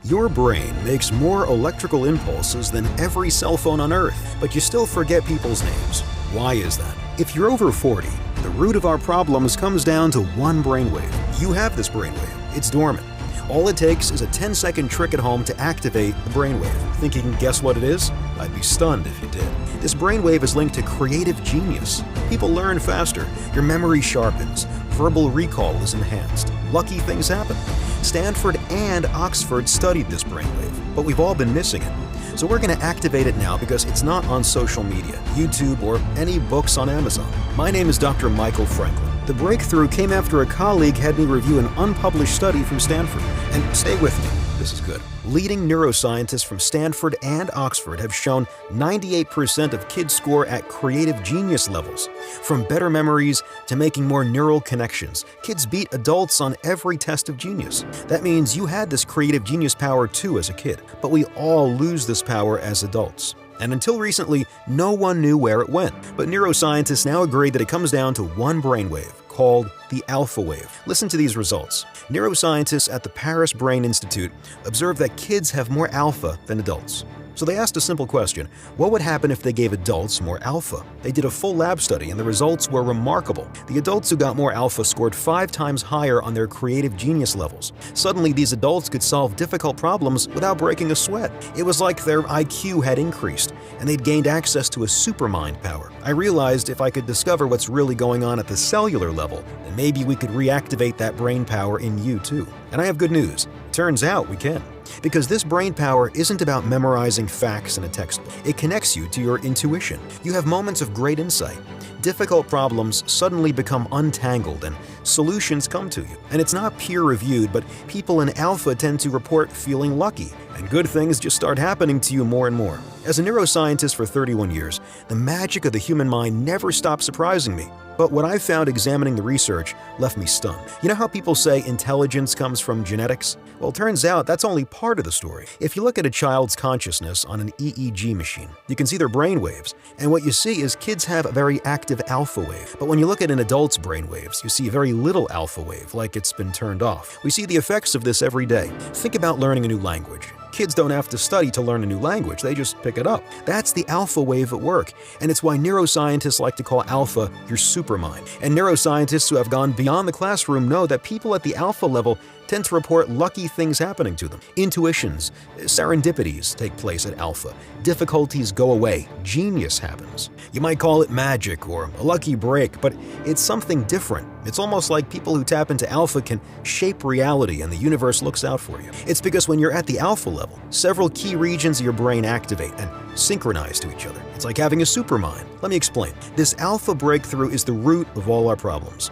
Your brain makes more electrical impulses than every cell phone on Earth, but you still forget people's names. Why is that? If you're over 40, the root of our problems comes down to one brainwave. You have this brainwave. It's dormant. All it takes is a 10-second trick at home to activate the brainwave. Think you can guess what it is? I'd be stunned if you did. This brainwave is linked to creative genius. People learn faster. Your memory sharpens. Verbal recall is enhanced. Lucky things happen. Stanford and Oxford studied this brainwave, but we've all been missing it. So we're going to activate it now because it's not on social media, YouTube, or any books on Amazon. My name is Dr. Michael Franklin. The breakthrough came after a colleague had me review an unpublished study from Stanford. And stay with me, this is good. Leading neuroscientists from Stanford and Oxford have shown 98% of kids score at creative genius levels. From better memories to making more neural connections, kids beat adults on every test of genius. That means you had this creative genius power too as a kid, but we all lose this power as adults. And until recently, no one knew where it went. But neuroscientists now agree that it comes down to one brainwave, called the alpha wave. Listen to these results. Neuroscientists at the Paris Brain Institute observed that kids have more alpha than adults. So they asked a simple question: what would happen if they gave adults more alpha? They did a full lab study and the results were remarkable. The adults who got more alpha scored 5 times higher on their creative genius levels. Suddenly, these adults could solve difficult problems without breaking a sweat. It was like their IQ had increased and they'd gained access to a supermind power. I realized if I could discover what's really going on at the cellular level, then maybe we could reactivate that brain power in you too. And I have good news. Turns out we can. Because this brain power isn't about memorizing facts in a textbook. It connects you to your intuition. You have moments of great insight. Difficult problems suddenly become untangled and solutions come to you. And it's not peer-reviewed, but people in alpha tend to report feeling lucky, and good things just start happening to you more and more. As a neuroscientist for 31 years, the magic of the human mind never stopped surprising me. But what I found examining the research left me stunned. You know how people say intelligence comes from genetics? Well, it turns out that's only part of the story. If you look at a child's consciousness on an EEG machine, you can see their brain waves, and what you see is kids have a very active alpha wave. But when you look at an adult's brain waves, you see very little alpha wave, like it's been turned off. We see the effects of this every day. Think about learning a new language. Kids don't have to study to learn a new language, they just pick it up. That's the alpha wave at work, and it's why neuroscientists like to call alpha your supermind. And neuroscientists who have gone beyond the classroom know that people at the alpha level tend to report lucky things happening to them. Intuitions, serendipities take place at alpha. Difficulties go away. Genius happens. You might call it magic or a lucky break, but it's something different. It's almost like people who tap into alpha can shape reality and the universe looks out for you. It's because when you're at the alpha level, several key regions of your brain activate and synchronize to each other. It's like having a supermind. Let me explain. This alpha breakthrough is the root of all our problems.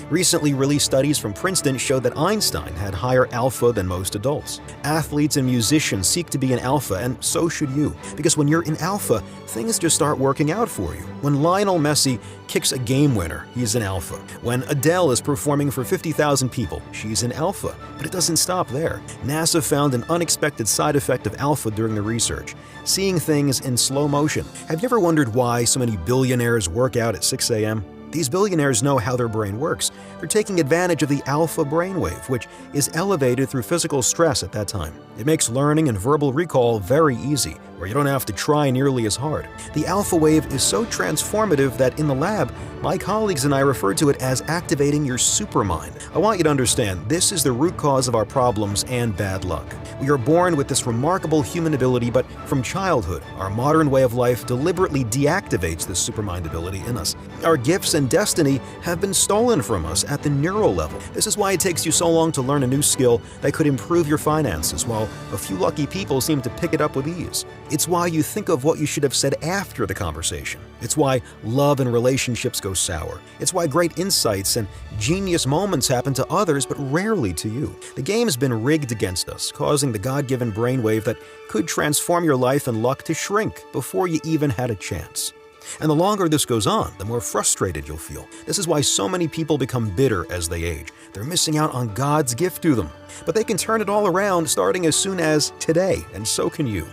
Recently released studies from Princeton show that Einstein had higher alpha than most adults. Athletes and musicians seek to be an alpha, and so should you. Because when you're in alpha, things just start working out for you. When Lionel Messi kicks a game winner, he's an alpha. When Adele is performing for 50,000 people, she's an alpha. But it doesn't stop there. NASA found an unexpected side effect of alpha during the research: seeing things in slow motion. Have you ever wondered why so many billionaires work out at 6 a.m.? These billionaires know how their brain works. They're taking advantage of the alpha brainwave, which is elevated through physical stress at that time. It makes learning and verbal recall very easy, where you don't have to try nearly as hard. The alpha wave is so transformative that in the lab, my colleagues and I refer to it as activating your supermind. I want you to understand, this is the root cause of our problems and bad luck. We are born with this remarkable human ability, but from childhood, our modern way of life deliberately deactivates this supermind ability in us. Our gifts and destiny have been stolen from us at the neural level. This is why it takes you so long to learn a new skill that could improve your finances, while a few lucky people seem to pick it up with ease. It's why you think of what you should have said after the conversation. It's why love and relationships go sour. It's why great insights and genius moments happen to others, but rarely to you. The game's been rigged against us, causing the God-given brainwave that could transform your life and luck to shrink before you even had a chance. And the longer this goes on, the more frustrated you'll feel. This is why so many people become bitter as they age. They're missing out on God's gift to them. But they can turn it all around starting as soon as today, and so can you.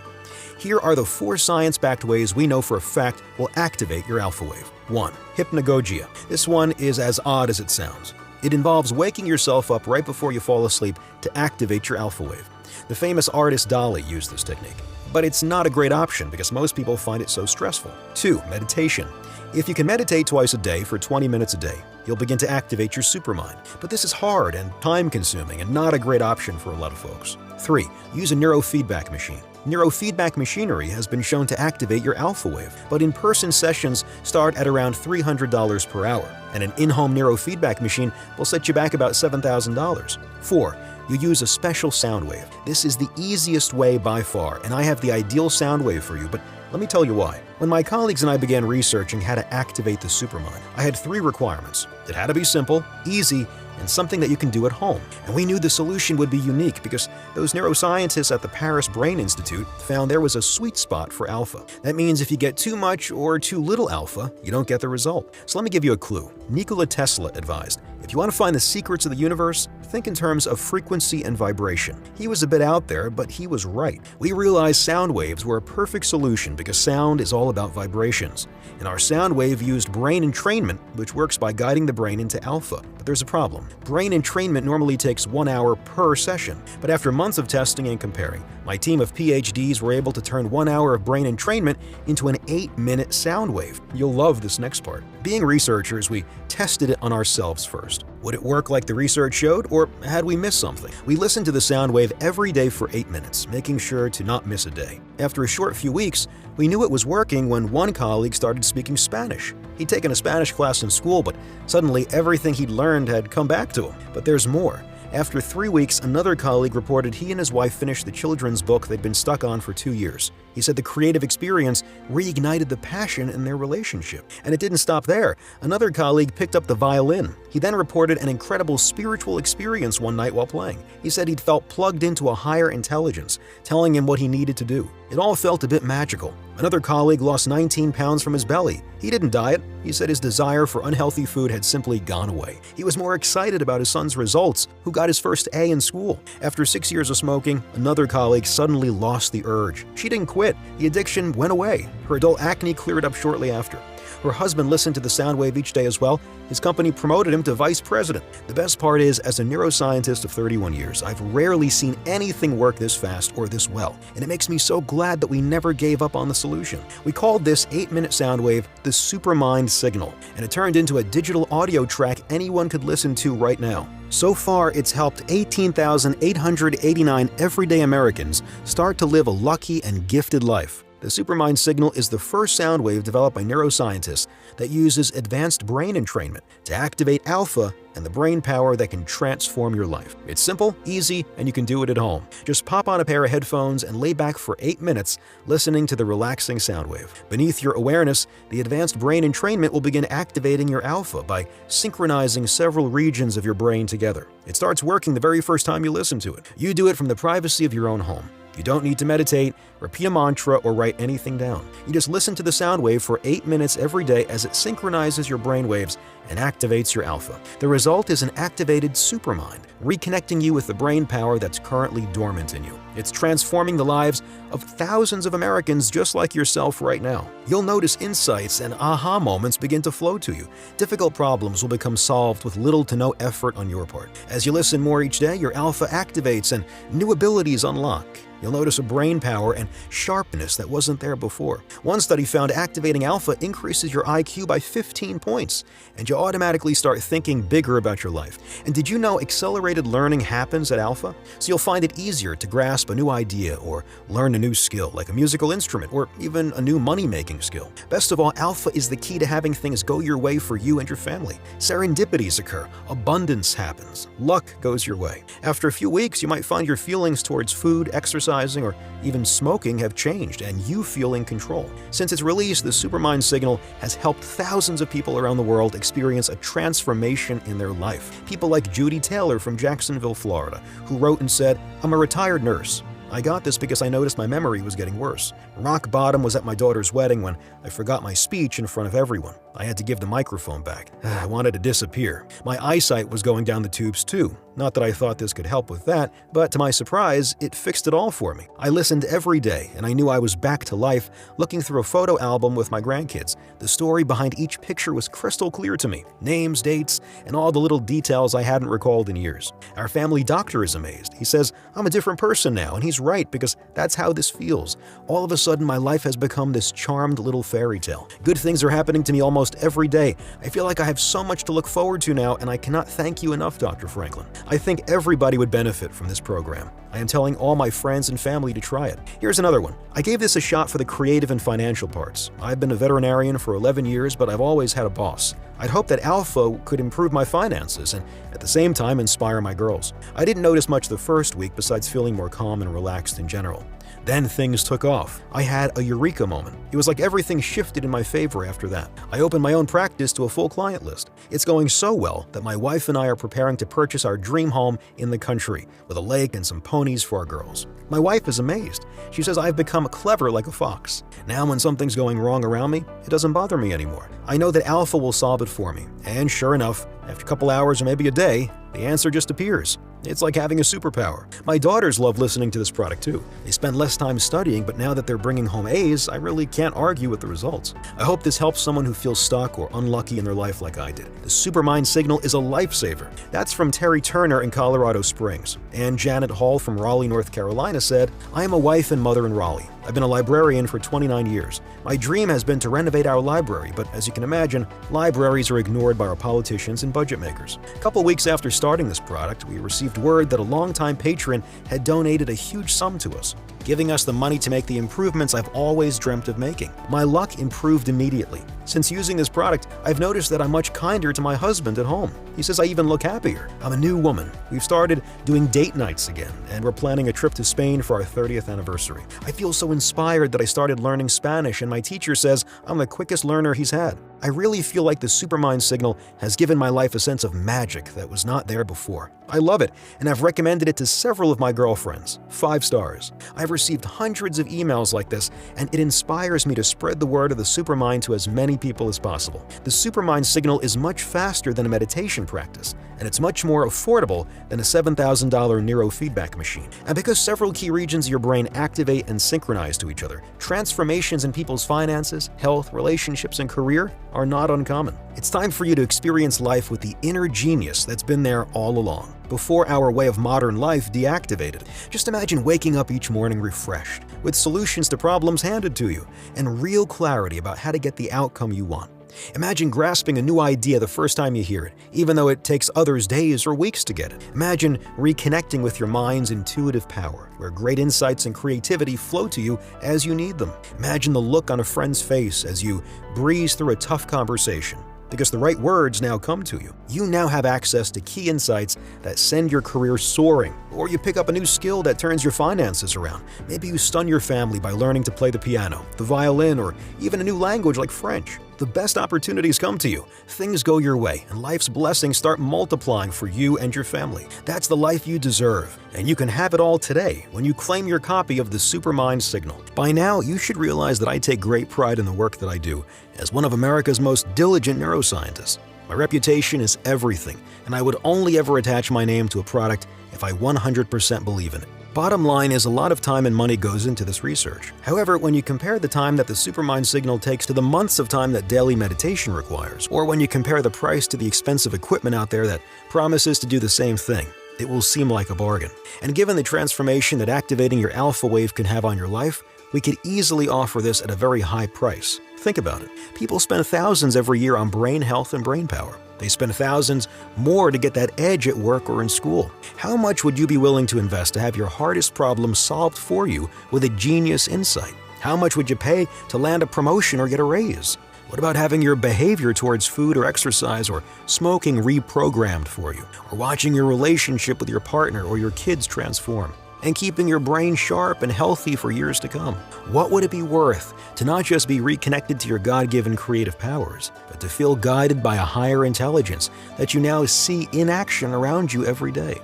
Here are the 4 science-backed ways we know for a fact will activate your alpha wave. 1. Hypnagogia. This one is as odd as it sounds. It involves waking yourself up right before you fall asleep to activate your alpha wave. The famous artist Dali used this technique. But it's not a great option because most people find it so stressful. 2. Meditation. If you can meditate twice a day for 20 minutes a day, you'll begin to activate your supermind. But this is hard and time-consuming and not a great option for a lot of folks. 3. Use a neurofeedback machine. Neurofeedback machinery has been shown to activate your alpha wave, but in-person sessions start at around $300 per hour, and an in-home neurofeedback machine will set you back about $7,000. 4. You use a special sound wave. This is the easiest way by far, and I have the ideal sound wave for you, but let me tell you why. When my colleagues and I began researching how to activate the supermind, I had 3 requirements. It had to be simple, easy, and something that you can do at home. And we knew the solution would be unique because those neuroscientists at the Paris Brain Institute found there was a sweet spot for alpha. That means if you get too much or too little alpha, you don't get the result. So let me give you a clue. Nikola Tesla advised, if you want to find the secrets of the universe, think in terms of frequency and vibration. He was a bit out there, but he was right. We realized sound waves were a perfect solution because sound is all about vibrations. And our sound wave used brain entrainment, which works by guiding the brain into alpha. But there's a problem. Brain entrainment normally takes 1 hour per session. But after months of testing and comparing, my team of PhDs were able to turn 1 hour of brain entrainment into an 8-minute sound wave. You'll love this next part. Being researchers, we tested it on ourselves first. Would it work like the research showed, or had we missed something? We listened to the sound wave every day for 8 minutes, making sure to not miss a day. After a short few weeks, we knew it was working when one colleague started speaking Spanish. He'd taken a Spanish class in school, but suddenly everything he'd learned had come back to him. But there's more. After 3 weeks, another colleague reported he and his wife finished the children's book they'd been stuck on for 2 years. He said the creative experience reignited the passion in their relationship. And it didn't stop there. Another colleague picked up the violin. He then reported an incredible spiritual experience one night while playing. He said he'd felt plugged into a higher intelligence, telling him what he needed to do. It all felt a bit magical. Another colleague lost 19 pounds from his belly. He didn't diet. He said his desire for unhealthy food had simply gone away. He was more excited about his son's results, who got his first A in school. After 6 years of smoking, another colleague suddenly lost the urge. She didn't quit. The addiction went away. Her adult acne cleared up shortly after. Her husband listened to the sound wave each day as well. His company promoted him to vice president. The best part is, as a neuroscientist of 31 years, I've rarely seen anything work this fast or this well, and it makes me so glad that we never gave up on the solution. We called this 8-minute sound wave the Supermind signal, and it turned into a digital audio track anyone could listen to right now. So far, it's helped 18,889 everyday Americans start to live a lucky and gifted life. The Supermind signal is the first sound wave developed by neuroscientists that uses advanced brain entrainment to activate alpha and the brain power that can transform your life. It's simple, easy, and you can do it at home. Just pop on a pair of headphones and lay back for 8 minutes listening to the relaxing sound wave. Beneath your awareness, the advanced brain entrainment will begin activating your alpha by synchronizing several regions of your brain together. It starts working the very first time you listen to it. You do it from the privacy of your own home. You don't need to meditate, repeat a mantra, or write anything down. You just listen to the sound wave for 8 minutes every day as it synchronizes your brain waves and activates your alpha. The result is an activated supermind, reconnecting you with the brain power that's currently dormant in you. It's transforming the lives of thousands of Americans just like yourself right now. You'll notice insights and aha moments begin to flow to you. Difficult problems will become solved with little to no effort on your part. As you listen more each day, your alpha activates and new abilities unlock. You'll notice a brain power and sharpness that wasn't there before. One study found activating alpha increases your IQ by 15 points, and you automatically start thinking bigger about your life. And did you know accelerated learning happens at alpha? So you'll find it easier to grasp a new idea or learn a new skill, like a musical instrument or even a new money-making skill. Best of all, alpha is the key to having things go your way for you and your family. Serendipities occur, abundance happens, luck goes your way. After a few weeks, you might find your feelings towards food, exercising, or even smoking have changed and you feel in control. Since its release, the Supermind signal has helped thousands of people around the world experience a transformation in their life. People like Judy Taylor from Jacksonville, Florida, who wrote and said, "I'm a retired nurse. I got this because I noticed my memory was getting worse. Rock bottom was at my daughter's wedding when I forgot my speech in front of everyone. I had to give the microphone back. I wanted to disappear. My eyesight was going down the tubes too. Not that I thought this could help with that, but to my surprise, it fixed it all for me. I listened every day, and I knew I was back to life, looking through a photo album with my grandkids. The story behind each picture was crystal clear to me. Names, dates, and all the little details I hadn't recalled in years. Our family doctor is amazed. He says, I'm a different person now, and he's right, because that's how this feels. All of a sudden, my life has become this charmed little fairy tale. Good things are happening to me almost every day. I feel like I have so much to look forward to now, and I cannot thank you enough, Dr. Franklin. I think everybody would benefit from this program. I am telling all my friends and family to try it. Here's another one. I gave this a shot for the creative and financial parts. I've been a veterinarian for 11 years, but I've always had a boss. I'd hoped that Alpha could improve my finances and, at the same time, inspire my girls. I didn't notice much the first week besides feeling more calm and relaxed in general. Then things took off. I had a eureka moment. It was like everything shifted in my favor after that. I opened my own practice to a full client list. It's going so well that my wife and I are preparing to purchase our dream home in the country, with a lake and some ponies for our girls. My wife is amazed. She says I've become clever like a fox. Now when something's going wrong around me, it doesn't bother me anymore. I know that Alpha will solve it for me. And sure enough, after a couple hours or maybe a day, the answer just appears. It's like having a superpower. My daughters love listening to this product too. They spend less time studying, but now that they're bringing home A's, I really can't argue with the results. I hope this helps someone who feels stuck or unlucky in their life like I did. The Supermind signal is a lifesaver. That's from Terry Turner in Colorado Springs. And Janet Hall from Raleigh, North Carolina said, I am a wife and mother in Raleigh. I've been a librarian for 29 years. My dream has been to renovate our library, but as you can imagine, libraries are ignored by our politicians and budget makers. A couple weeks after starting this product, we received word that a longtime patron had donated a huge sum to us, giving us the money to make the improvements I've always dreamt of making. My luck improved immediately. Since using this product, I've noticed that I'm much kinder to my husband at home. He says I even look happier. I'm a new woman. We've started doing date nights again, and we're planning a trip to Spain for our 30th anniversary. I feel so inspired that I started learning Spanish, and my teacher says I'm the quickest learner he's had. I really feel like the Supermind signal has given my life a sense of magic that was not there before. I love it, and I've recommended it to several of my girlfriends. 5 stars. I've received hundreds of emails like this, and it inspires me to spread the word of the Supermind to as many people as possible. The Supermind signal is much faster than a meditation practice, and it's much more affordable than a $7,000 neurofeedback machine. And because several key regions of your brain activate and synchronize to each other, transformations in people's finances, health, relationships, and career are not uncommon. It's time for you to experience life with the inner genius that's been there all along, before our way of modern life deactivated. Just imagine waking up each morning refreshed, with solutions to problems handed to you, and real clarity about how to get the outcome you want. Imagine grasping a new idea the first time you hear it, even though it takes others days or weeks to get it. Imagine reconnecting with your mind's intuitive power, where great insights and creativity flow to you as you need them. Imagine the look on a friend's face as you breeze through a tough conversation, because the right words now come to you. You now have access to key insights that send your career soaring, or you pick up a new skill that turns your finances around. Maybe you stun your family by learning to play the piano, the violin, or even a new language like French. The best opportunities come to you, things go your way, and life's blessings start multiplying for you and your family. That's the life you deserve, and you can have it all today when you claim your copy of the Supermind signal. By now, you should realize that I take great pride in the work that I do as one of America's most diligent neuroscientists. My reputation is everything, and I would only ever attach my name to a product if I 100% believe in it. Bottom line is a lot of time and money goes into this research. However, when you compare the time that the Supermind signal takes to the months of time that daily meditation requires, or when you compare the price to the expensive equipment out there that promises to do the same thing, it will seem like a bargain. And given the transformation that activating your alpha wave can have on your life, we could easily offer this at a very high price. Think about it. People spend thousands every year on brain health and brain power. They spend thousands more to get that edge at work or in school. How much would you be willing to invest to have your hardest problem solved for you with a genius insight? How much would you pay to land a promotion or get a raise? What about having your behavior towards food or exercise or smoking reprogrammed for you? Or watching your relationship with your partner or your kids transform? And keeping your brain sharp and healthy for years to come? What would it be worth to not just be reconnected to your God-given creative powers, but to feel guided by a higher intelligence that you now see in action around you every day?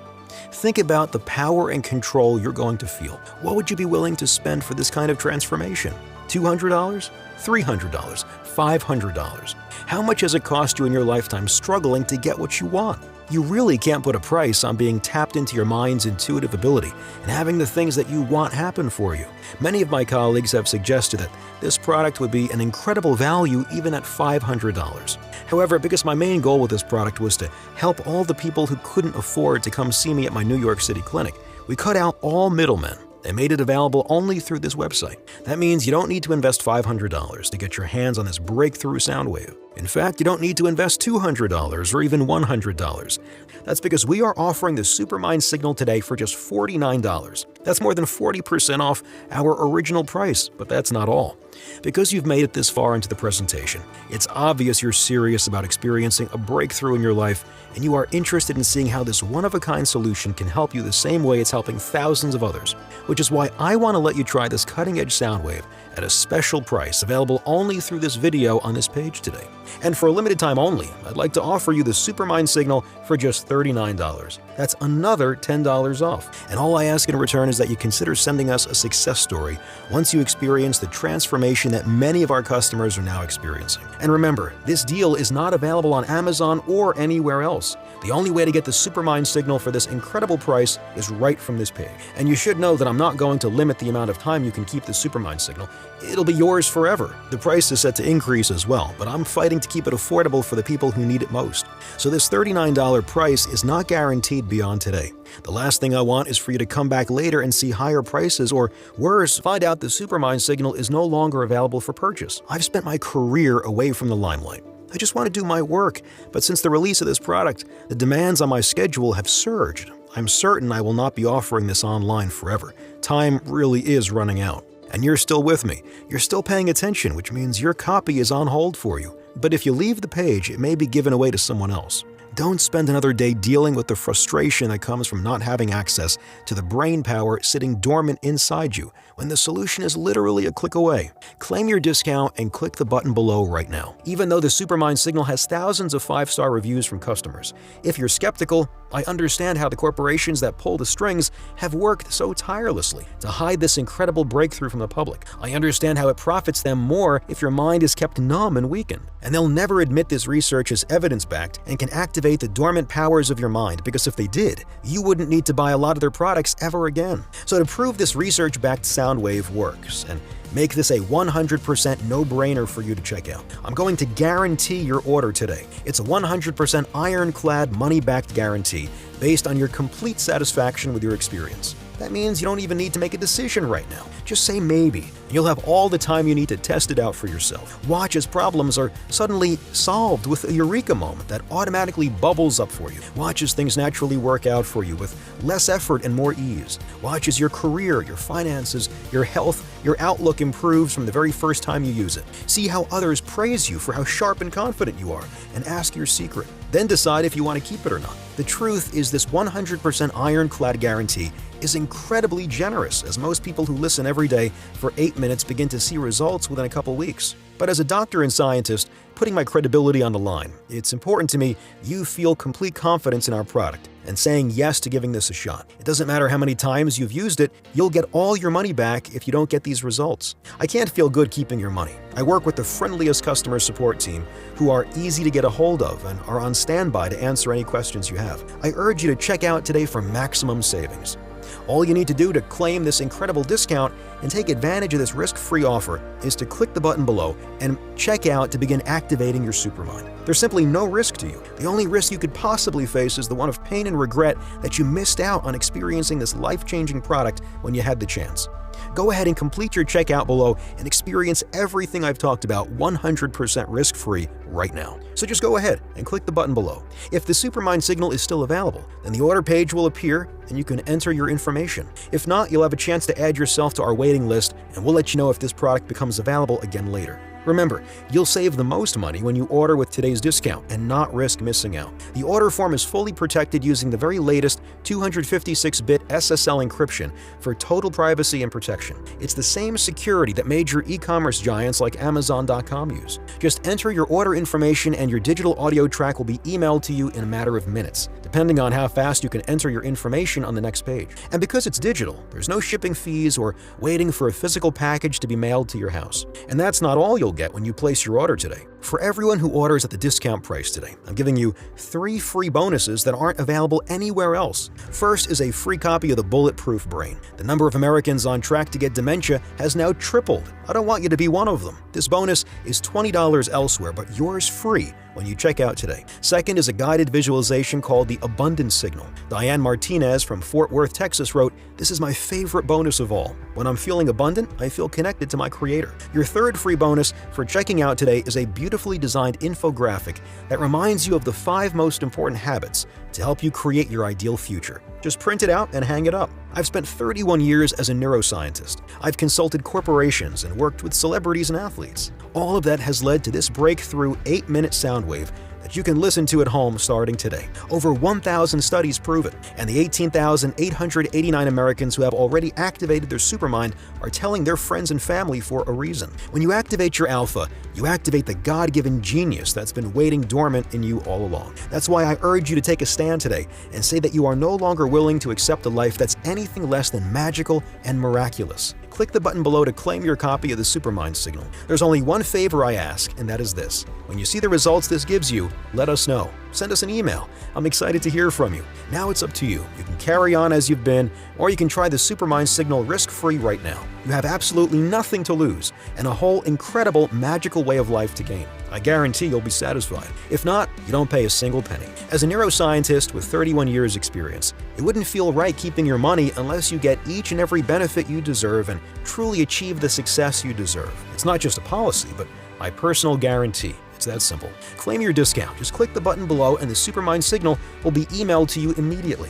Think about the power and control you're going to feel. What would you be willing to spend for this kind of transformation? $200? $300? $500? How much has it cost you in your lifetime struggling to get what you want? You really can't put a price on being tapped into your mind's intuitive ability and having the things that you want happen for you. Many of my colleagues have suggested that this product would be an incredible value even at $500. However, because my main goal with this product was to help all the people who couldn't afford to come see me at my New York City clinic, we cut out all middlemen and made it available only through this website. That means you don't need to invest $500 to get your hands on this breakthrough sound wave. In fact, you don't need to invest $200 or even $100. That's because we are offering the Supermind signal today for just $49. That's more than 40% off our original price, but that's not all. Because you've made it this far into the presentation, it's obvious you're serious about experiencing a breakthrough in your life, and you are interested in seeing how this one-of-a-kind solution can help you the same way it's helping thousands of others, which is why I want to let you try this cutting-edge sound wave at a special price available only through this video on this page today. And for a limited time only, I'd like to offer you the Supermind signal for just $39. That's another $10 off. And all I ask in return is that you consider sending us a success story once you experience the transformation that many of our customers are now experiencing. And remember, this deal is not available on Amazon or anywhere else. The only way to get the Supermind signal for this incredible price is right from this page. And you should know that I'm not going to limit the amount of time you can keep the Supermind signal. It'll be yours forever. The price is set to increase as well, but I'm fighting to keep it affordable for the people who need it most. So this $39 price is not guaranteed beyond today. The last thing I want is for you to come back later and see higher prices, or worse, find out the Supermind signal is no longer available for purchase. I've spent my career away from the limelight. I just want to do my work, but since the release of this product, the demands on my schedule have surged. I'm certain I will not be offering this online forever. Time really is running out. And you're still with me. You're still paying attention, which means your copy is on hold for you. But if you leave the page, it may be given away to someone else. Don't spend another day dealing with the frustration that comes from not having access to the brain power sitting dormant inside you when the solution is literally a click away. Claim your discount and click the button below right now. Even though the Supermind signal has thousands of 5-star reviews from customers, if you're skeptical, I understand how the corporations that pull the strings have worked so tirelessly to hide this incredible breakthrough from the public. I understand how it profits them more if your mind is kept numb and weakened. And they'll never admit this research is evidence-backed and can activate the dormant powers of your mind, because if they did, you wouldn't need to buy a lot of their products ever again. So to prove this research-backed sound wave works and make this a 100% no-brainer for you to check out, I'm going to guarantee your order today. It's a 100% ironclad money-backed guarantee based on your complete satisfaction with your experience. That means you don't even need to make a decision right now. Just say maybe, and you'll have all the time you need to test it out for yourself. Watch as problems are suddenly solved with a eureka moment that automatically bubbles up for you. Watch as things naturally work out for you with less effort and more ease. Watch as your career, your finances, your health, your outlook improves from the very first time you use it. See how others praise you for how sharp and confident you are, and ask your secret. Then decide if you want to keep it or not. The truth is, this 100% ironclad guarantee is incredibly generous, as most people who listen every day for 8 minutes begin to see results within a couple weeks. But as a doctor and scientist, putting my credibility on the line, it's important to me you feel complete confidence in our product and saying yes to giving this a shot. It doesn't matter how many times you've used it, you'll get all your money back if you don't get these results. I can't feel good keeping your money. I work with the friendliest customer support team who are easy to get a hold of and are on standby to answer any questions you have. I urge you to check out today for maximum savings. All you need to do to claim this incredible discount and take advantage of this risk-free offer is to click the button below and check out to begin activating your Supermind. There's simply no risk to you. The only risk you could possibly face is the one of pain and regret that you missed out on experiencing this life-changing product when you had the chance. Go ahead and complete your checkout below and experience everything I've talked about 100% risk-free right now. So just go ahead and click the button below. If the Supermind signal is still available, then the order page will appear and you can enter your information. If not, you'll have a chance to add yourself to our waiting list, and we'll let you know if this product becomes available again later. Remember, you'll save the most money when you order with today's discount and not risk missing out. The order form is fully protected using the very latest 256-bit SSL encryption for total privacy and protection. It's the same security that major e-commerce giants like Amazon.com use. Just enter your order information and your digital audio track will be emailed to you in a matter of minutes, depending on how fast you can enter your information on the next page. And because it's digital, there's no shipping fees or waiting for a physical package to be mailed to your house. And that's not all you'll get when you place your order today. For everyone who orders at the discount price today, I'm giving you 3 free bonuses that aren't available anywhere else. First is a free copy of the Bulletproof Brain. The number of Americans on track to get dementia has now tripled. I don't want you to be one of them. This bonus is $20 elsewhere, but yours free when you check out today. Second is a guided visualization called the Abundance Signal. Diane Martinez from Fort Worth, Texas wrote, "This is my favorite bonus of all. When I'm feeling abundant, I feel connected to my creator." Your third free bonus for checking out today is a beautifully designed infographic that reminds you of the 5 most important habits to help you create your ideal future. Just print it out and hang it up. I've spent 31 years as a neuroscientist. I've consulted corporations and worked with celebrities and athletes. All of that has led to this breakthrough 8-minute sound wave that you can listen to at home starting today. Over 1,000 studies prove it, and the 18,889 Americans who have already activated their Supermind are telling their friends and family for a reason. When you activate your alpha, you activate the God-given genius that's been waiting dormant in you all along. That's why I urge you to take a stand today and say that you are no longer willing to accept a life that's anything less than magical and miraculous. Click the button below to claim your copy of the Supermind Signal. There's only one favor I ask, and that is this. When you see the results this gives you, let us know. Send us an email. I'm excited to hear from you. Now it's up to you. You can carry on as you've been, or you can try the Supermind Signal risk-free right now. You have absolutely nothing to lose, and a whole incredible, magical way of life to gain. I guarantee you'll be satisfied. If not, you don't pay a single penny. As a neuroscientist with 31 years experience, it wouldn't feel right keeping your money unless you get each and every benefit you deserve and truly achieve the success you deserve. It's not just a policy, but my personal guarantee. It's that simple. Claim your discount. Just click the button below and the Supermind Signal will be emailed to you immediately.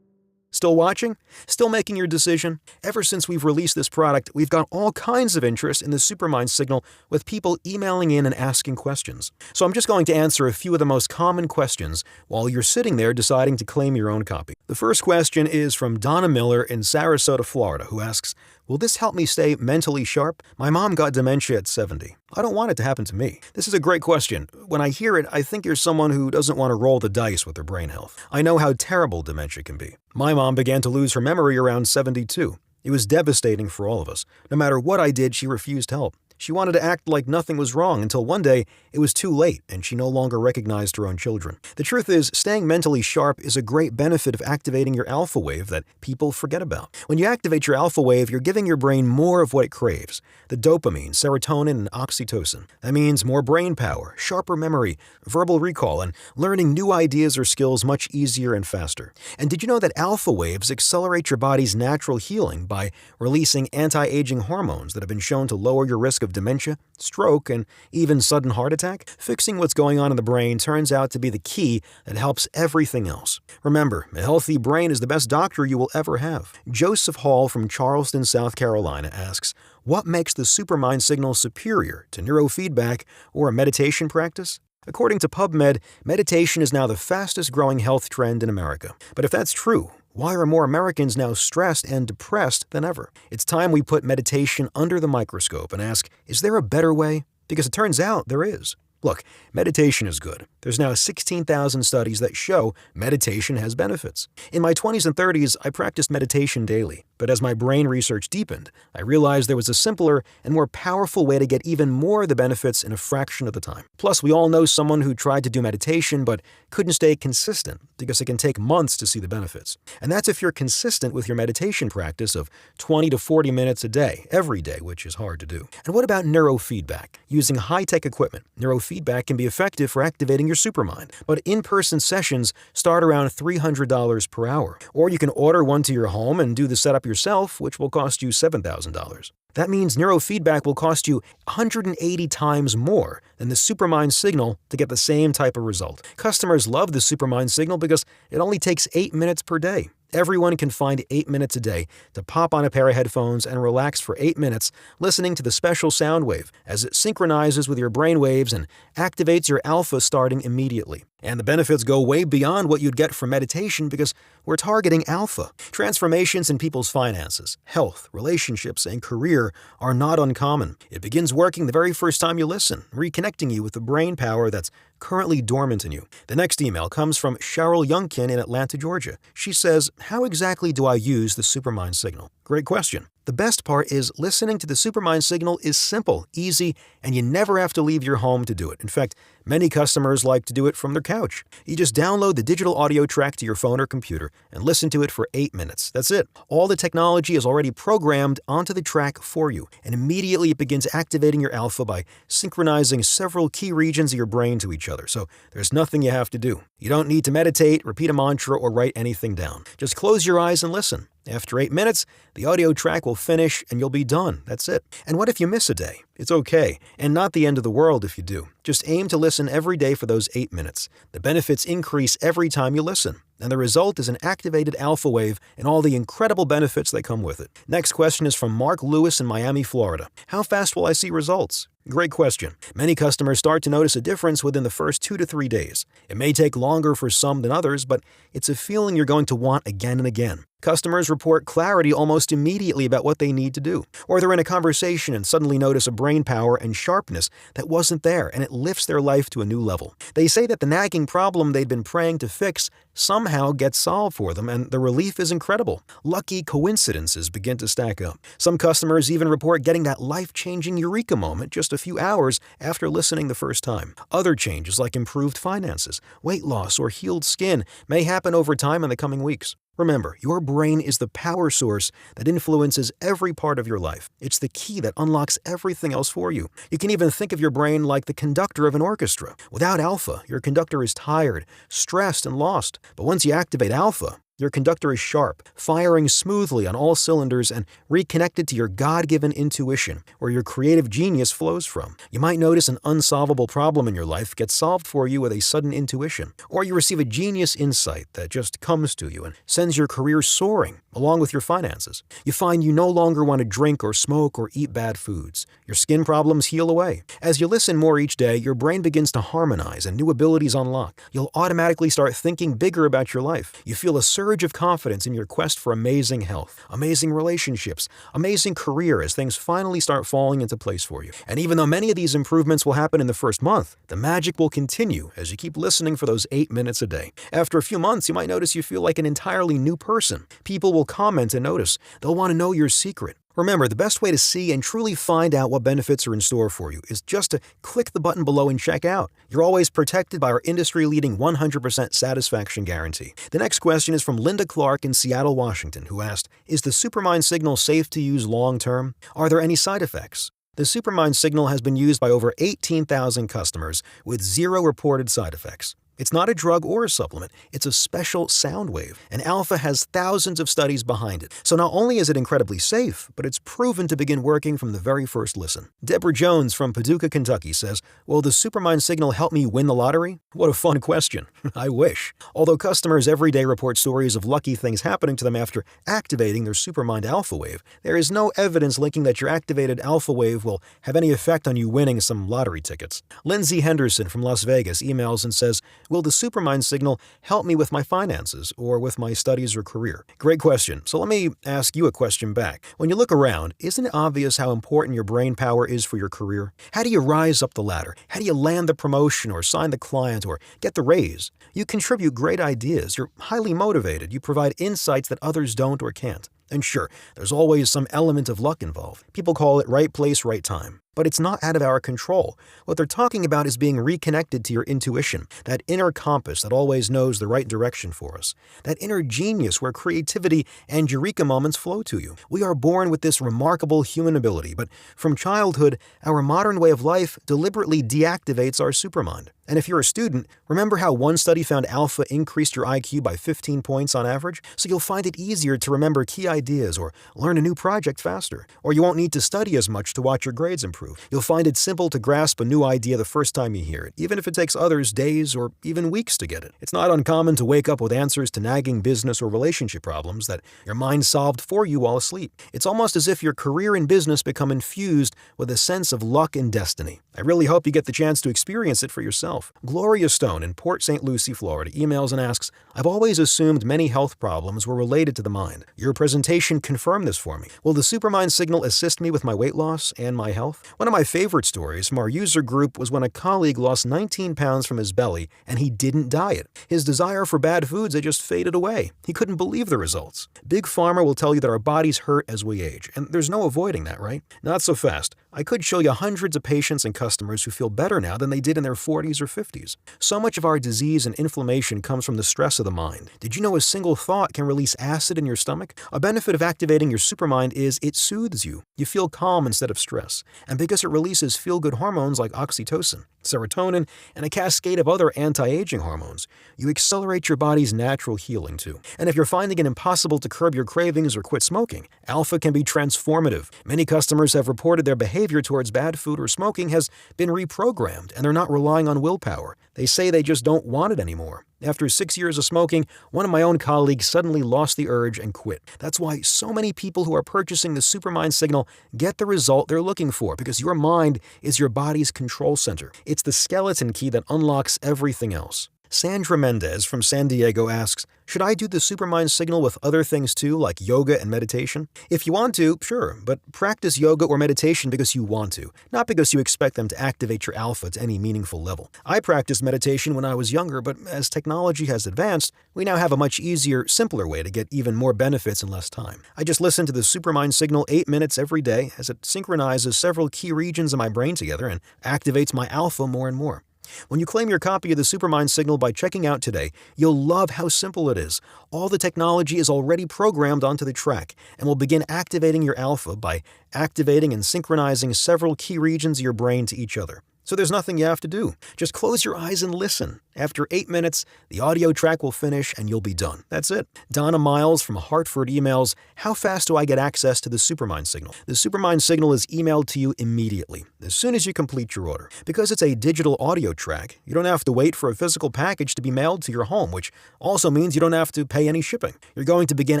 Still watching? Still making your decision? Ever since we've released this product, we've got all kinds of interest in the Supermind Signal with people emailing in and asking questions. So I'm just going to answer a few of the most common questions while you're sitting there deciding to claim your own copy. The first question is from Donna Miller in Sarasota, Florida, who asks, "Will this help me stay mentally sharp? My mom got dementia at 70. I don't want it to happen to me." This is a great question. When I hear it, I think you're someone who doesn't want to roll the dice with their brain health. I know how terrible dementia can be. My mom began to lose her memory around 72. It was devastating for all of us. No matter what I did, she refused help. She wanted to act like nothing was wrong until one day it was too late and she no longer recognized her own children. The truth is, staying mentally sharp is a great benefit of activating your alpha wave that people forget about. When you activate your alpha wave, you're giving your brain more of what it craves: the dopamine, serotonin, and oxytocin. That means more brain power, sharper memory, verbal recall, and learning new ideas or skills much easier and faster. And did you know that alpha waves accelerate your body's natural healing by releasing anti-aging hormones that have been shown to lower your risk of dementia, stroke, and even sudden heart attack? Fixing what's going on in the brain turns out to be the key that helps everything else. Remember, a healthy brain is the best doctor you will ever have. Joseph Hall from Charleston, South Carolina asks, "What makes the Supermind Signal superior to neurofeedback or a meditation practice?" According to PubMed, meditation is now the fastest growing health trend in America. But if that's true, why are more Americans now stressed and depressed than ever? It's time we put meditation under the microscope and ask, is there a better way? Because it turns out there is. Look, meditation is good. There's now 16,000 studies that show meditation has benefits. In my 20s and 30s, I practiced meditation daily. But as my brain research deepened, I realized there was a simpler and more powerful way to get even more of the benefits in a fraction of the time. Plus, we all know someone who tried to do meditation but couldn't stay consistent because it can take months to see the benefits. And that's if you're consistent with your meditation practice of 20 to 40 minutes a day, every day, which is hard to do. And what about neurofeedback? Using high-tech equipment, neurofeedback can be effective for activating your Supermind, but in-person sessions start around $300 per hour. Or you can order one to your home and do the setup yourself, which will cost you $7,000. That means neurofeedback will cost you 180 times more than the Supermind Signal to get the same type of result. Customers love the Supermind Signal because it only takes 8 minutes per day. Everyone can find 8 minutes a day to pop on a pair of headphones and relax for 8 minutes listening to the special sound wave as it synchronizes with your brain waves and activates your alpha starting immediately. And the benefits go way beyond what you'd get from meditation because we're targeting alpha. Transformations in people's finances, health, relationships, and career are not uncommon. It begins working the very first time you listen, reconnecting you with the brain power that's currently dormant in you. The next email comes from Cheryl Youngkin in Atlanta, Georgia. She says, "How exactly do I use the Supermind signal?" Great question. The best part is listening to the Supermind signal is simple, easy, and you never have to leave your home to do it. In fact, many customers like to do it from their couch. You just download the digital audio track to your phone or computer and listen to it for 8 minutes. That's it. All the technology is already programmed onto the track for you, and immediately it begins activating your alpha by synchronizing several key regions of your brain to each other. So there's nothing you have to do. You don't need to meditate, repeat a mantra, or write anything down. Just close your eyes and listen. After 8 minutes, the audio track will finish and you'll be done. That's it. And what if you miss a day? It's okay, and not the end of the world if you do. Just aim to listen every day for those 8 minutes. The benefits increase every time you listen, and the result is an activated alpha wave and all the incredible benefits that come with it. Next question is from Mark Lewis in Miami, Florida. How fast will I see results? Great question. Many customers start to notice a difference within the first 2 to 3 days. It may take longer for some than others, but it's a feeling you're going to want again and again. Customers report clarity almost immediately about what they need to do. Or they're in a conversation and suddenly notice a brain power and sharpness that wasn't there, and it lifts their life to a new level. They say that the nagging problem they'd been praying to fix somehow gets solved for them, and the relief is incredible. Lucky coincidences begin to stack up. Some customers even report getting that life-changing eureka moment just a few hours after listening the first time. Other changes like improved finances, weight loss, or healed skin may happen over time in the coming weeks. Remember, your brain is the power source that influences every part of your life. It's the key that unlocks everything else for you. You can even think of your brain like the conductor of an orchestra. Without alpha, your conductor is tired, stressed, and lost. But once you activate alpha, your conductor is sharp, firing smoothly on all cylinders and reconnected to your God-given intuition, where your creative genius flows from. You might notice an unsolvable problem in your life gets solved for you with a sudden intuition, or you receive a genius insight that just comes to you and sends your career soaring, along with your finances. You find you no longer want to drink or smoke or eat bad foods. Your skin problems heal away. As you listen more each day, your brain begins to harmonize and new abilities unlock. You'll automatically start thinking bigger about your life. You feel a surge of confidence in your quest for amazing health, amazing relationships, amazing career as things finally start falling into place for you. And even though many of these improvements will happen in the first month, the magic will continue as you keep listening for those 8 minutes a day. After a few months, you might notice you feel like an entirely new person. People will comment and notice. They'll want to know your secret. Remember, the best way to see and truly find out what benefits are in store for you is just to click the button below and check out. You're always protected by our industry-leading 100% satisfaction guarantee. The next question is from Linda Clark in Seattle, Washington, who asked, "Is the Supermind signal safe to use long-term? Are there any side effects?" The Supermind signal has been used by over 18,000 customers with 0 reported side effects. It's not a drug or a supplement, it's a special sound wave, and alpha has thousands of studies behind it. So not only is it incredibly safe, but it's proven to begin working from the very first listen. Deborah Jones from Paducah, Kentucky says, "Will the Supermind signal help me win the lottery?" What a fun question. I wish. Although customers every day report stories of lucky things happening to them after activating their Supermind alpha wave, there is no evidence linking that your activated alpha wave will have any effect on you winning some lottery tickets. Lindsay Henderson from Las Vegas emails and says, "Will the Supermind signal help me with my finances or with my studies or career?" Great question. So let me ask you a question back. When you look around, isn't it obvious how important your brain power is for your career? How do you rise up the ladder? How do you land the promotion or sign the client or get the raise? You contribute great ideas. You're highly motivated. You provide insights that others don't or can't. And sure, there's always some element of luck involved. People call it right place, right time. But it's not out of our control. What they're talking about is being reconnected to your intuition, that inner compass that always knows the right direction for us, that inner genius where creativity and eureka moments flow to you. We are born with this remarkable human ability, but from childhood, our modern way of life deliberately deactivates our supermind. And if you're a student, remember how one study found alpha increased your IQ by 15 points on average? So you'll find it easier to remember key ideas or learn a new project faster. Or you won't need to study as much to watch your grades improve. foolproof. You'll find it simple to grasp a new idea the first time you hear it, even if it takes others days or even weeks to get it. It's not uncommon to wake up with answers to nagging business or relationship problems that your mind solved for you while asleep. It's almost as if your career and business become infused with a sense of luck and destiny. I really hope you get the chance to experience it for yourself. Gloria Stone in Port St. Lucie, Florida, emails and asks, I've always assumed many health problems were related to the mind. Your presentation confirmed this for me. Will the Supermind signal assist me with my weight loss and my health? One of my favorite stories from our user group was when a colleague lost 19 pounds from his belly and he didn't diet. His desire for bad foods had just faded away. He couldn't believe the results. Big Pharma will tell you that our bodies hurt as we age, and there's no avoiding that, right? Not so fast. I could show you hundreds of patients and customers who feel better now than they did in their 40s or 50s. So much of our disease and inflammation comes from the stress of the mind. Did you know a single thought can release acid in your stomach? A benefit of activating your Supermind is it soothes you. You feel calm instead of stress. And because it releases feel-good hormones like oxytocin, serotonin, and a cascade of other anti-aging hormones, you accelerate your body's natural healing too. And if you're finding it impossible to curb your cravings or quit smoking, Alpha can be transformative. Many customers have reported their behavior towards bad food or smoking has been reprogrammed, and they're not relying on willpower. They say they just don't want it anymore. After 6 years of smoking, one of my own colleagues suddenly lost the urge and quit. That's why so many people who are purchasing the Supermind signal get the result they're looking for, because your mind is your body's control center. It's the skeleton key that unlocks everything else. Sandra Mendez from San Diego asks, should I do the Supermind signal with other things too, like yoga and meditation? If you want to, sure, but practice yoga or meditation because you want to, not because you expect them to activate your alpha to any meaningful level. I practiced meditation when I was younger, but as technology has advanced, we now have a much easier, simpler way to get even more benefits in less time. I just listen to the Supermind signal 8 minutes every day as it synchronizes several key regions of my brain together and activates my alpha more and more. When you claim your copy of the Supermind signal by checking out today, you'll love how simple it is. All the technology is already programmed onto the track and will begin activating your alpha by activating and synchronizing several key regions of your brain to each other. So there's nothing you have to do. Just close your eyes and listen. After 8 minutes, the audio track will finish and you'll be done. That's it. Donna Miles from Hartford emails, how fast do I get access to the Supermind signal? The Supermind signal is emailed to you immediately, as soon as you complete your order. Because it's a digital audio track, you don't have to wait for a physical package to be mailed to your home, which also means you don't have to pay any shipping. You're going to begin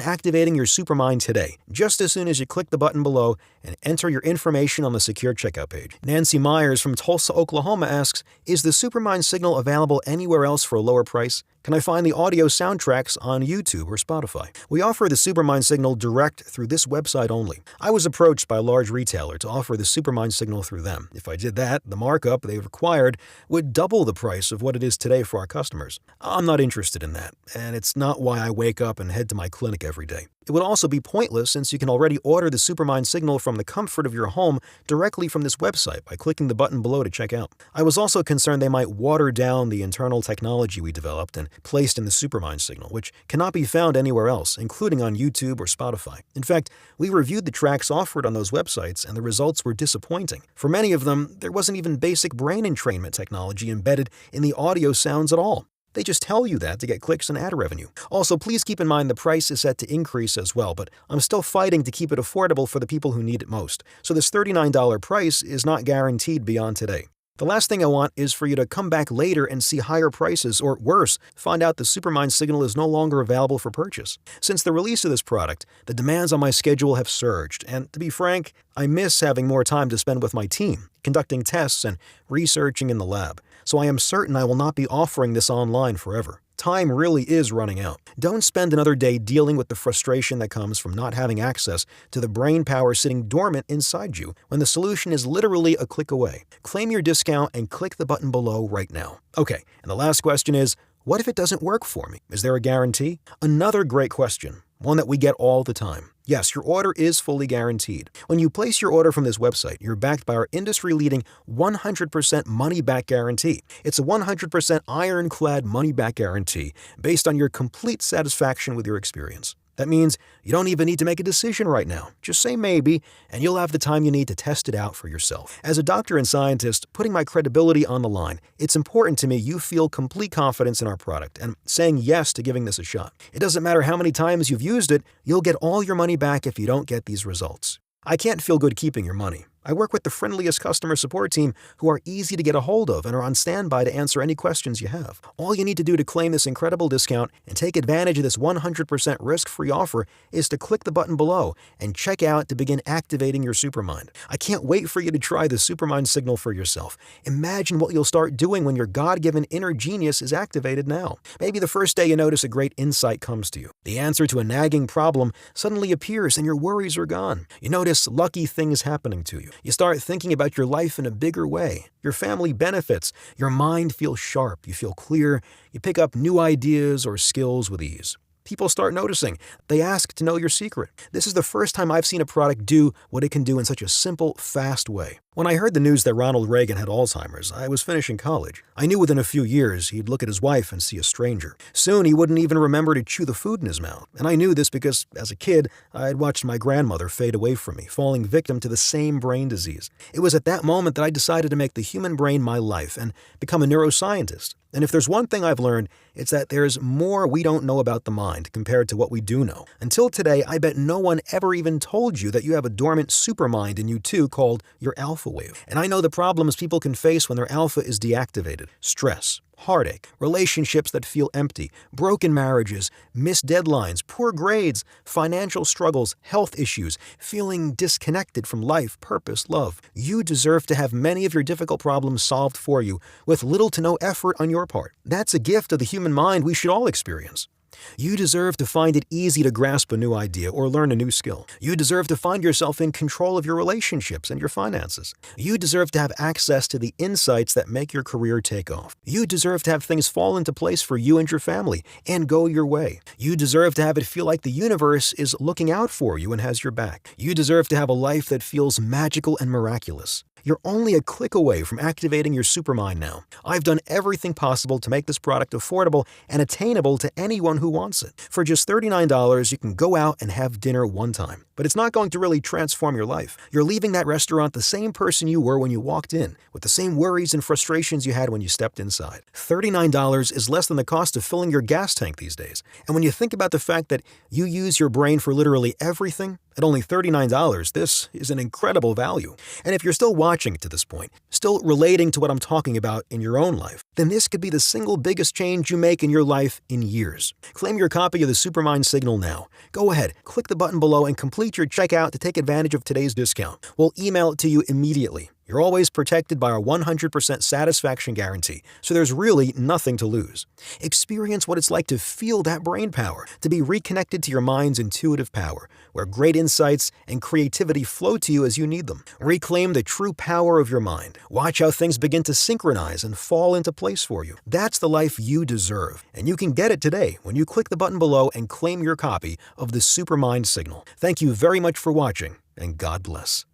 activating your Supermind today, just as soon as you click the button below and enter your information on the secure checkout page. Nancy Myers from Tulsa, Oklahoma asks, is the Supermind signal available anywhere else for a lower price? Can I find the audio soundtracks on YouTube or Spotify? We offer the Supermind signal direct through this website only. I was approached by a large retailer to offer the Supermind signal through them. If I did that, the markup they required would double the price of what it is today for our customers. I'm not interested in that, and it's not why I wake up and head to my clinic every day. It would also be pointless since you can already order the Supermind signal from the comfort of your home directly from this website by clicking the button below to check out. I was also concerned they might water down the internal technology we developed and placed in the Supermind signal, which cannot be found anywhere else, including on YouTube or Spotify. In fact, we reviewed the tracks offered on those websites and the results were disappointing. For many of them, there wasn't even basic brain entrainment technology embedded in the audio sounds at all. They just tell you that to get clicks and ad revenue. Also, please keep in mind the price is set to increase as well, but I'm still fighting to keep it affordable for the people who need it most. So this $39 price is not guaranteed beyond today. The last thing I want is for you to come back later and see higher prices, or worse, find out the Supermind signal is no longer available for purchase. Since the release of this product, the demands on my schedule have surged, and to be frank, I miss having more time to spend with my team, conducting tests and researching in the lab. So I am certain I will not be offering this online forever. Time really is running out. Don't spend another day dealing with the frustration that comes from not having access to the brain power sitting dormant inside you when the solution is literally a click away. Claim your discount and click the button below right now. Okay, and the last question is, what if it doesn't work for me? Is there a guarantee? Another great question, one that we get all the time. Yes, your order is fully guaranteed. When you place your order from this website, you're backed by our industry-leading 100% money-back guarantee. It's a 100% ironclad money-back guarantee based on your complete satisfaction with your experience. That means you don't even need to make a decision right now. Just say maybe, and you'll have the time you need to test it out for yourself. As a doctor and scientist, putting my credibility on the line, it's important to me you feel complete confidence in our product and saying yes to giving this a shot. It doesn't matter how many times you've used it, you'll get all your money back if you don't get these results. I can't feel good keeping your money. I work with the friendliest customer support team who are easy to get a hold of and are on standby to answer any questions you have. All you need to do to claim this incredible discount and take advantage of this 100% risk-free offer is to click the button below and check out to begin activating your Supermind. I can't wait for you to try the Supermind signal for yourself. Imagine what you'll start doing when your God-given inner genius is activated now. Maybe the first day you notice a great insight comes to you. The answer to a nagging problem suddenly appears and your worries are gone. You notice lucky things happening to you. You start thinking about your life in a bigger way. Your family benefits. Your mind feels sharp. You feel clear. You pick up new ideas or skills with ease. People start noticing. They ask to know your secret. This is the first time I've seen a product do what it can do in such a simple, fast way. When I heard the news that Ronald Reagan had Alzheimer's, I was finishing college. I knew within a few years he'd look at his wife and see a stranger. Soon he wouldn't even remember to chew the food in his mouth. And I knew this because, as a kid, I had watched my grandmother fade away from me, falling victim to the same brain disease. It was at that moment that I decided to make the human brain my life and become a neuroscientist. And if there's one thing I've learned, it's that there's more we don't know about the mind compared to what we do know. Until today, I bet no one ever even told you that you have a dormant supermind in you too called your alpha wave. And I know the problems people can face when their alpha is deactivated. Stress, heartache, relationships that feel empty, broken marriages, missed deadlines, poor grades, financial struggles, health issues, feeling disconnected from life, purpose, love. You deserve to have many of your difficult problems solved for you with little to no effort on your part. That's a gift of the human mind we should all experience. You deserve to find it easy to grasp a new idea or learn a new skill. You deserve to find yourself in control of your relationships and your finances. You deserve to have access to the insights that make your career take off. You deserve to have things fall into place for you and your family and go your way. You deserve to have it feel like the universe is looking out for you and has your back. You deserve to have a life that feels magical and miraculous. You're only a click away from activating your Supermind now. I've done everything possible to make this product affordable and attainable to anyone who wants it. For just $39, you can go out and have dinner one time. But it's not going to really transform your life. You're leaving that restaurant the same person you were when you walked in, with the same worries and frustrations you had when you stepped inside. $39 is less than the cost of filling your gas tank these days. And when you think about the fact that you use your brain for literally everything, at only $39, this is an incredible value. And if you're still watching to this point, still relating to what I'm talking about in your own life, then this could be the single biggest change you make in your life in years. Claim your copy of the Supermind Signal now. Go ahead, click the button below and complete your checkout to take advantage of today's discount. We'll email it to you immediately. You're always protected by our 100% satisfaction guarantee, so there's really nothing to lose. Experience what it's like to feel that brain power, to be reconnected to your mind's intuitive power, where great insights and creativity flow to you as you need them. Reclaim the true power of your mind. Watch how things begin to synchronize and fall into place for you. That's the life you deserve, and you can get it today when you click the button below and claim your copy of the Supermind Signal. Thank you very much for watching, and God bless.